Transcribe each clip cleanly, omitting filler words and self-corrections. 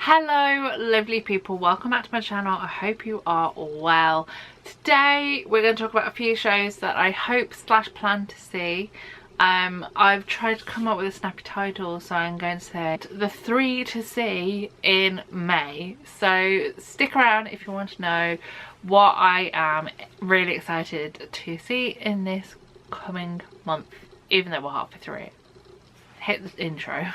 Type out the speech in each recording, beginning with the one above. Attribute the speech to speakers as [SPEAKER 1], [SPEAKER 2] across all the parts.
[SPEAKER 1] Hello lovely people, welcome back to my channel. I hope you are all well. Today we're going to talk about a few shows that I hope / plan to see. I've tried to come up with a snappy title, so I'm going to say the 3 to see in May. So stick around if you want to know what I am really excited to see in this coming month, even though we're halfway through it. Hit the intro.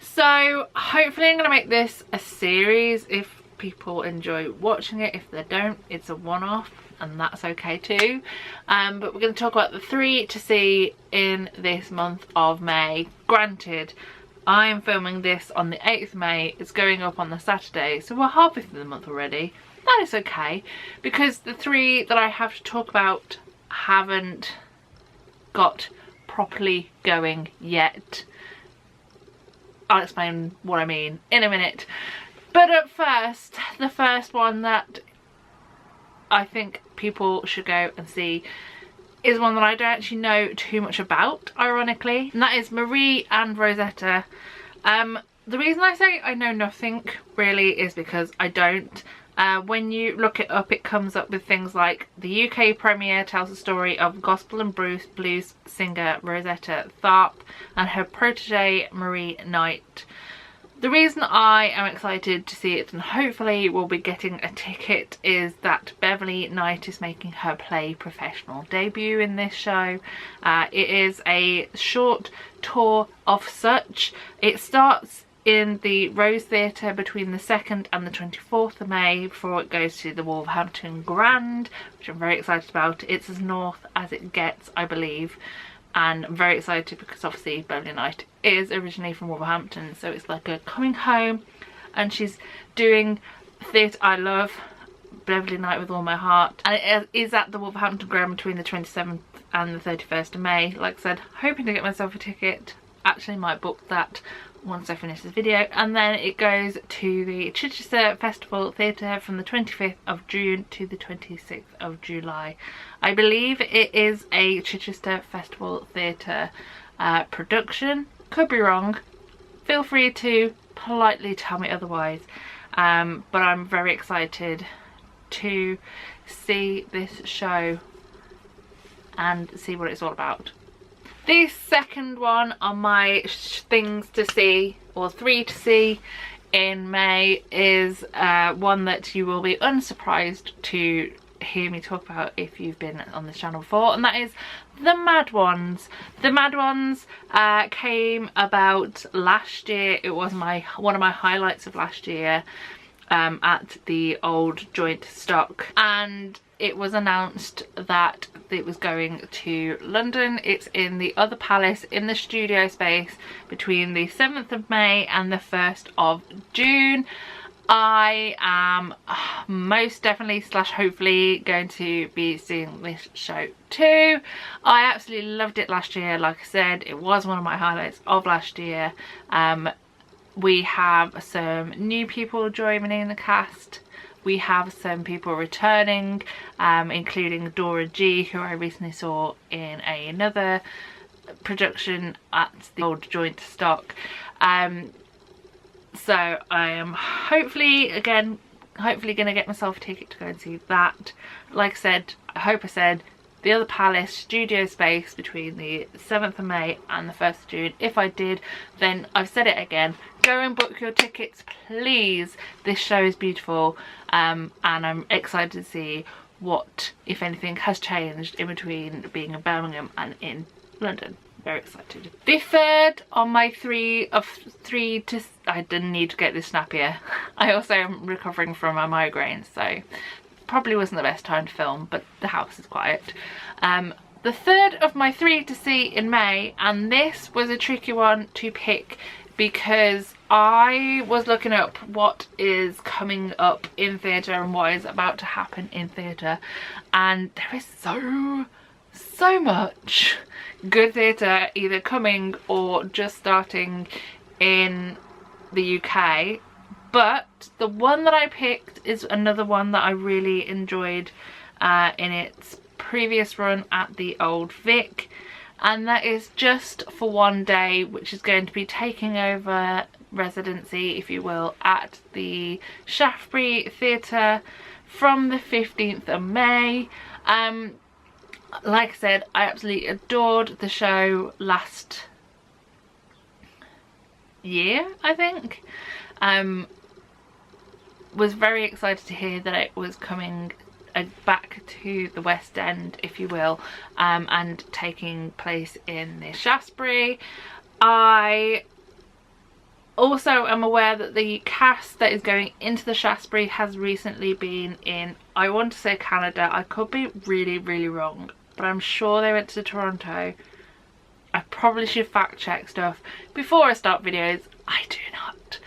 [SPEAKER 1] So hopefully I'm going to make this a series if people enjoy watching it. If they don't, it's a one-off and that's okay too. But we're going to talk about the 3 to see in this month of May. Granted, I'm filming this on the 8th of May. It's going up on the Saturday, so we're halfway through the month already. That is okay, because the 3 that I have to talk about haven't got properly going yet. I'll explain what I mean in a minute. But at first, the first one that I think people should go and see is one that I don't actually know too much about, ironically, and that is Marie and Rosetta. The reason I say I know nothing really is because I don't. When you look it up, it comes up with things like the UK premiere tells the story of gospel and blues singer Rosetta Tharpe and her protege Marie Knight. The reason I am excited to see it, and hopefully will be getting a ticket, is that Beverly Knight is making her play professional debut in this show. It is a short tour of such. It starts in the Rose Theatre between the 2nd and the 24th of May before it goes to the Wolverhampton Grand, which I'm very excited about. It's as north as it gets, I believe, and I'm very excited because obviously Beverly Knight is originally from Wolverhampton, so it's like a coming home, and she's doing theatre I love, Beverly Knight with all my heart, and it is at the Wolverhampton Grand between the 27th and the 31st of May. Like I said, hoping to get myself a ticket. Actually might book that once I finish this video, and then it goes to the Chichester Festival Theatre from the 25th of June to the 26th of July. I believe it is a Chichester Festival Theatre production. Could be wrong. Feel free to politely tell me otherwise. But I'm very excited to see this show and see what it's all about. The second one on my things to see, or 3 to see in May, is one that you will be unsurprised to hear me talk about if you've been on this channel before, and that is The Mad Ones. The Mad Ones came about last year. It was one of my highlights of last year at the old Joint Stock, and it was announced that it was going to London. It's in the Other Palace in the studio space between the 7th of May and the 1st of June. I am most definitely / hopefully going to be seeing this show too. I absolutely loved it last year. Like I said, it was one of my highlights of last year. We have some new people joining the cast. We have some people returning, including Dora G, who I recently saw in another production at the old Joint Stock. So I am hopefully going to get myself a ticket to go and see that. Like I said, I said, the Other Palace studio space between the 7th of May and the 1st of June. If I did, then I've said it again. Go and book your tickets, please. This show is beautiful, and I'm excited to see what, if anything, has changed in between being in Birmingham and in London. Very excited. The third on my 3 to... I didn't need to get this snappier. I also am recovering from my migraine, so probably wasn't the best time to film, but the house is quiet. The third of my 3 to see in May, and this was a tricky one to pick because I was looking up what is coming up in theatre and what is about to happen in theatre, and there is so much good theatre either coming or just starting in the UK. But the one that I picked is another one that I really enjoyed in its previous run at the Old Vic, and that is Just for One Day, which is going to be taking over residency, if you will, at the Shaftesbury Theatre from the 15th of May. Like I said, I absolutely adored the show last year, I think. Was very excited to hear that it was coming back to the West End, if you will, and taking place in the Shaftesbury. I also am aware that the cast that is going into the Shaftesbury has recently been in, I want to say Canada, I could be really wrong, but I'm sure they went to Toronto. I probably should fact check stuff before I start videos. I do not.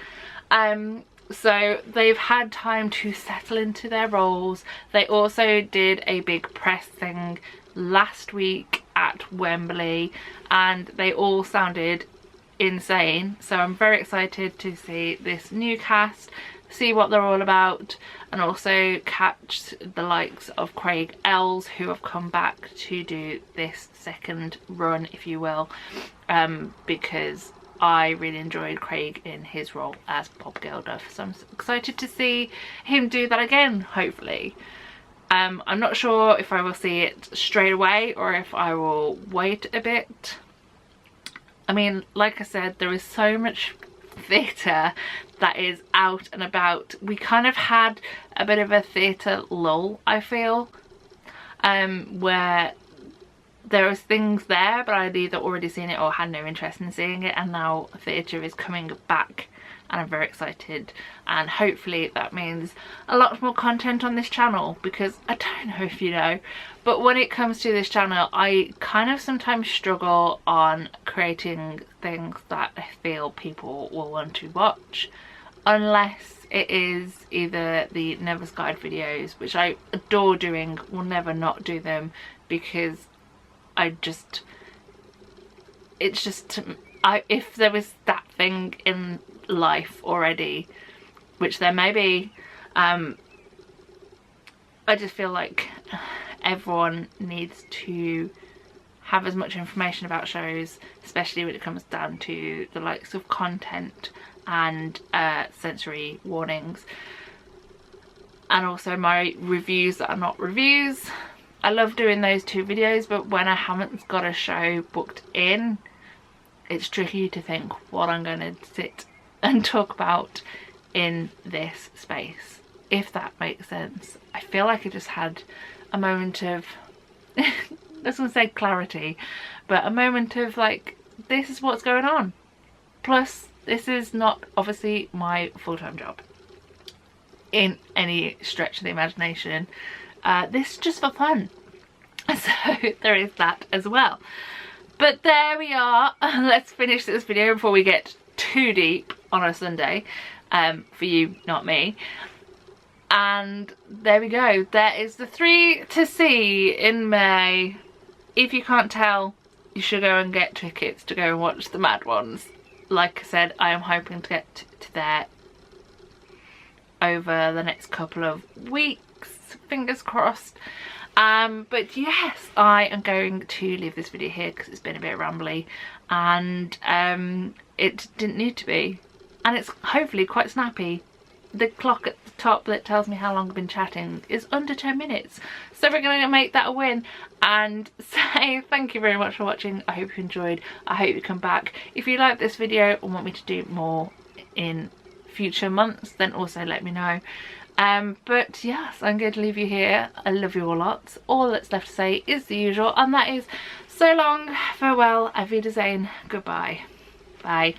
[SPEAKER 1] So they've had time to settle into their roles. They also did a big press thing last week at Wembley and they all sounded insane. So I'm very excited to see this new cast, see what they're all about, and also catch the likes of Craig Ells, who have come back to do this second run, if you will, because I really enjoyed Craig in his role as Bob Geldof, so I'm excited to see him do that again, hopefully. I'm not sure if I will see it straight away or if I will wait a bit. I mean, like I said, there is so much theatre that is out and about. We kind of had a bit of a theatre lull, I feel, where there was things there but I'd either already seen it or had no interest in seeing it, and now theatre is coming back and I'm very excited, and hopefully that means a lot more content on this channel, because I don't know if you know, but when it comes to this channel I kind of sometimes struggle on creating things that I feel people will want to watch, unless it is either the Never's Guide videos, which I adore doing, will never not do them, because if there was that thing in life already, which there may be, I just feel like everyone needs to have as much information about shows, especially when it comes down to the likes of content and sensory warnings, and also my reviews that are not reviews. I love doing those two videos, but when I haven't got a show booked in, it's tricky to think what I'm going to sit and talk about in this space, if that makes sense. I feel like I just had a moment of, I was going to say clarity, but a moment of like, this is what's going on. Plus, this is not obviously my full-time job in any stretch of the imagination. This is just for fun, so there is that as well. But there we are. Let's finish this video before we get too deep on a Sunday, for you, not me. And there we go, there is the 3 to see in May. If you can't tell, you should go and get tickets to go and watch the Mad Ones. Like I said, I am hoping to get to there over the next couple of weeks, fingers crossed. But yes, I am going to leave this video here because it's been a bit rambly, and it didn't need to be, and it's hopefully quite snappy. The clock at the top that tells me how long I've been chatting is under 10 minutes, so we're going to make that a win and say thank you very much for watching. I hope you enjoyed. I hope you come back. If you like this video and want me to do more in future months, then also let me know. But yes, I'm going to leave you here. I love you all lots. All that's left to say is the usual, and that is so long, farewell, auf Wiedersehen, goodbye, bye.